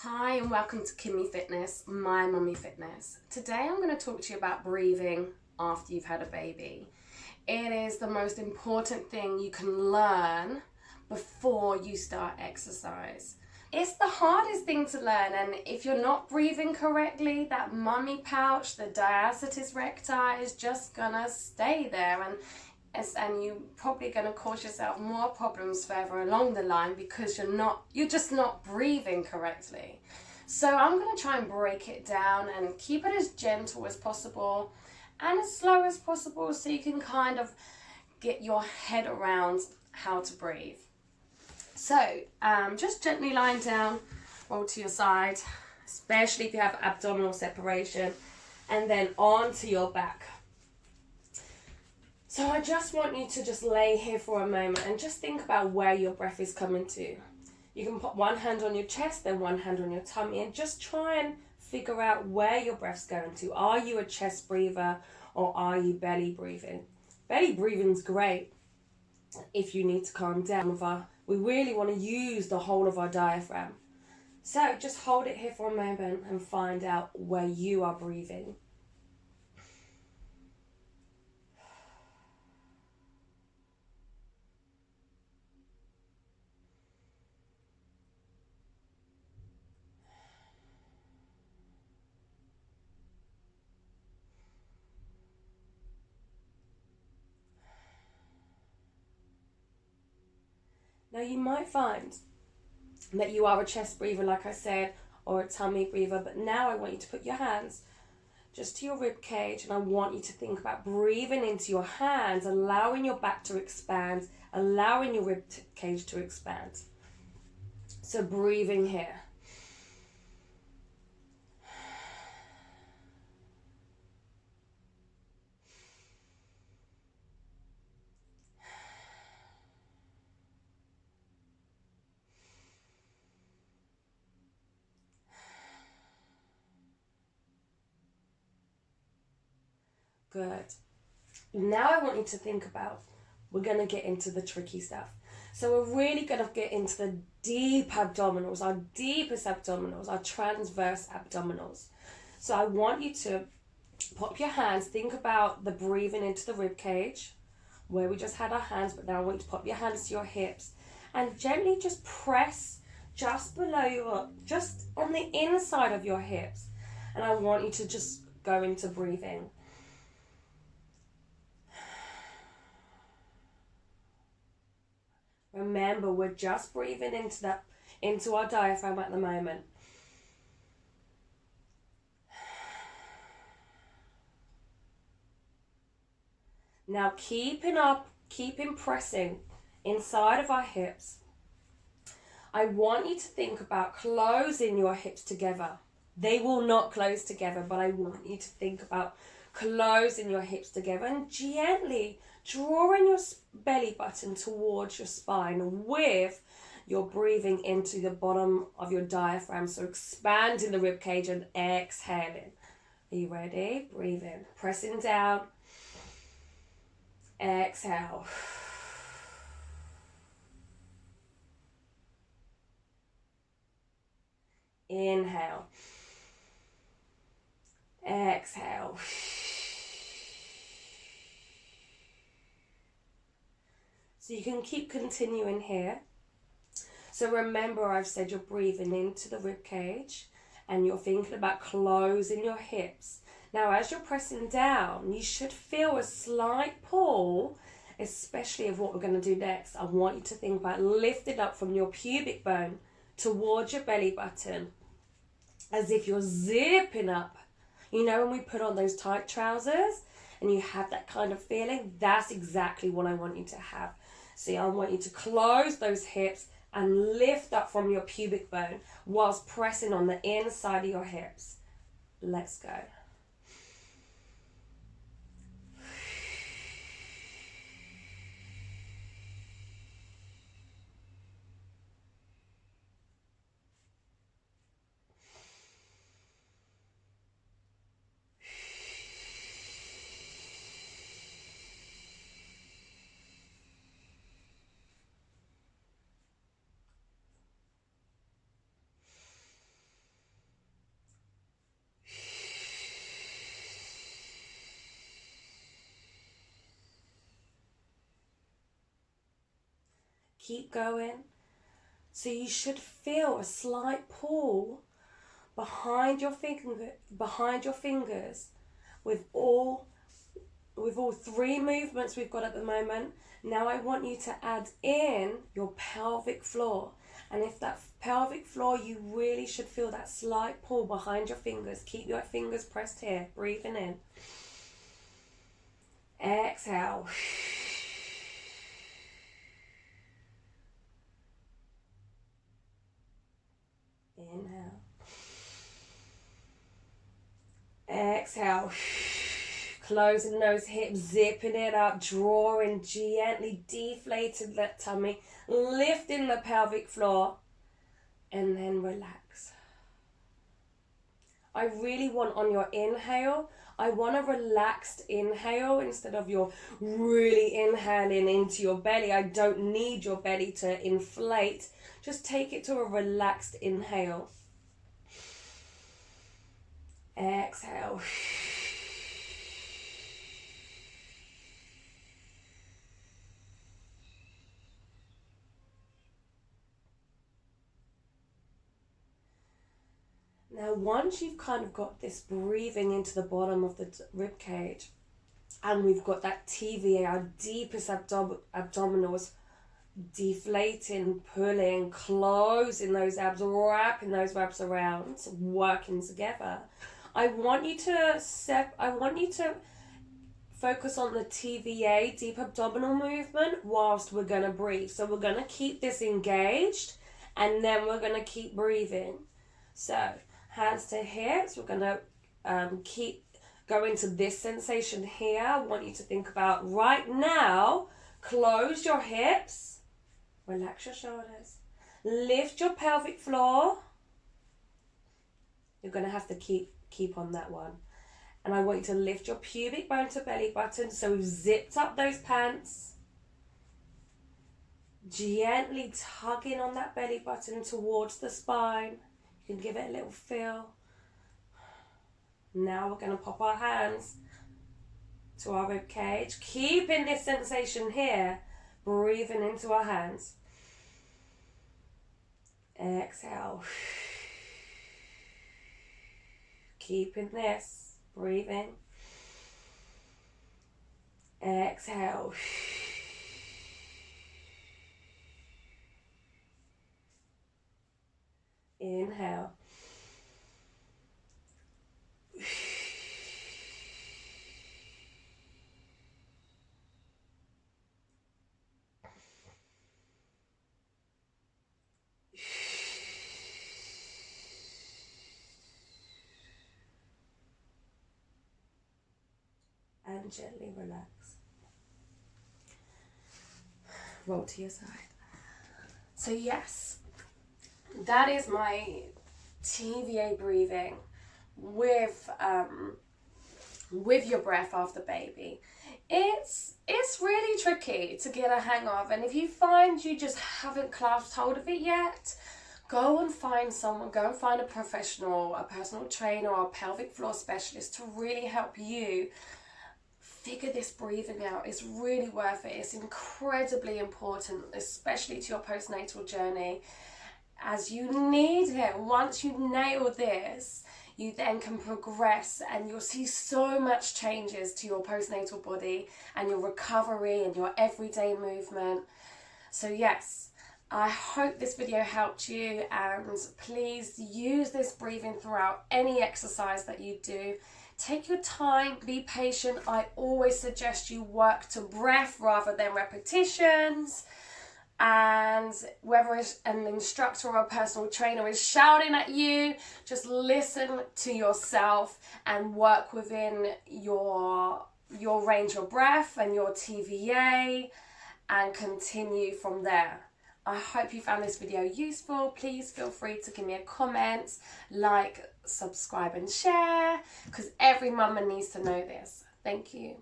Hi and welcome to Kimmy Fitness, my mummy fitness. Today I'm going to talk to you about breathing after you've had a baby. It is the most important thing you can learn before you start exercise. It's the hardest thing to learn, and if you're not breathing correctly, that mummy pouch, the diastsis recti, is just gonna stay there, and you're probably going to cause yourself more problems further along the line because you're just not breathing correctly. So I'm going to try and break it down and keep it as gentle as possible and as slow as possible so you can kind of get your head around how to breathe. So just gently lying down, roll to your side, especially if you have abdominal separation, and then onto your back. So I just want you to just lay here for a moment and just think about where your breath is coming to. You can put one hand on your chest, then one hand on your tummy, and just try and figure out where your breath's going to. Are you a chest breather or are you belly breathing? Belly breathing's great if you need to calm down. We really want to use the whole of our diaphragm. So just hold it here for a moment and find out where you are breathing. Now you might find that you are a chest breather, like I said, or a tummy breather, but now I want you to put your hands just to your rib cage, and I want you to think about breathing into your hands, allowing your back to expand, allowing your rib cage to expand. So breathing here. Good. Now I want you to think about, we're going to get into the tricky stuff. So we're really going to get into the deep abdominals, our deepest abdominals, our transverse abdominals. So I want you to pop your hands, think about the breathing into the rib cage, where we just had our hands, but now I want you to pop your hands to your hips and gently just press just below your, just on the inside of your hips. And I want you to just go into breathing. Remember, we're just breathing into our diaphragm at the moment. Now keeping pressing inside of our hips. I want you to think about closing your hips together. They will not close together, but I want you to think about closing your hips together and gently drawing your belly button towards your spine with your breathing into the bottom of your diaphragm. So expanding the rib cage and exhaling. Are you ready? Breathe in. Pressing down. Exhale. Inhale. Exhale. So you can keep continuing here. So remember, I've said you're breathing into the rib cage and you're thinking about closing your hips. Now, as you're pressing down, you should feel a slight pull, especially of what we're going to do next. I want you to think about lifting up from your pubic bone towards your belly button, as if you're zipping up. You know when we put on those tight trousers and you have that kind of feeling? That's exactly what I want you to have. See, I want you to close those hips and lift up from your pubic bone whilst pressing on the inside of your hips. Let's go. keep going. So you should feel a slight pull behind your fingers with all 3 movements we've got at the moment. Now I want you to add in your pelvic floor. And if that pelvic floor, you really should feel that slight pull behind your fingers. Keep your fingers pressed here, breathing in. Exhale. Inhale. Exhale. Closing those hips, zipping it up, drawing, gently deflating that tummy, lifting the pelvic floor, and then relax. I really want on your inhale, I want a relaxed inhale instead of your really inhaling into your belly. I don't need your belly to inflate. Just take it to a relaxed inhale. Exhale. Now, once you've kind of got this breathing into the bottom of the rib cage, and we've got that TVA, our deepest abdominals, deflating, pulling, closing those abs, wrapping those abs around, working together. I want you to focus on the TVA, deep abdominal movement, whilst we're going to breathe. So we're going to keep this engaged, and then we're going to keep breathing. So hands to hips, we're going to keep going to this sensation here. I want you to think about right now, close your hips, relax your shoulders, lift your pelvic floor. You're going to have to keep on that one. And I want you to lift your pubic bone to belly button. So we've zipped up those pants. Gently tugging on that belly button towards the spine. You can give it a little feel. Now we're going to pop our hands to our rib cage. Keeping this sensation here. Breathing into our hands. Exhale. Keeping this. Breathing. Exhale. Inhale. And gently relax. Roll to your side. So yes, that is my TVA breathing with your breath after baby. It's really tricky to get a hang of, and if you find you just haven't clasped hold of it yet, go and find someone, go and find a professional, a personal trainer or a pelvic floor specialist to really help you figure this breathing out. It's really worth it. It's incredibly important, especially to your postnatal journey, as you need it. Once you nail this, you then can progress and you'll see so much changes to your postnatal body and your recovery and your everyday movement. So yes, I hope this video helped you, and please use this breathing throughout any exercise that you do. Take your time, be patient. I always suggest you work to breath rather than repetitions. And whether it's an instructor or a personal trainer is shouting at you, just listen to yourself and work within your range of breath and your TVA and continue from there. I hope you found this video useful. Please feel free to give me a comment, like, subscribe and share, because every mama needs to know this. Thank you.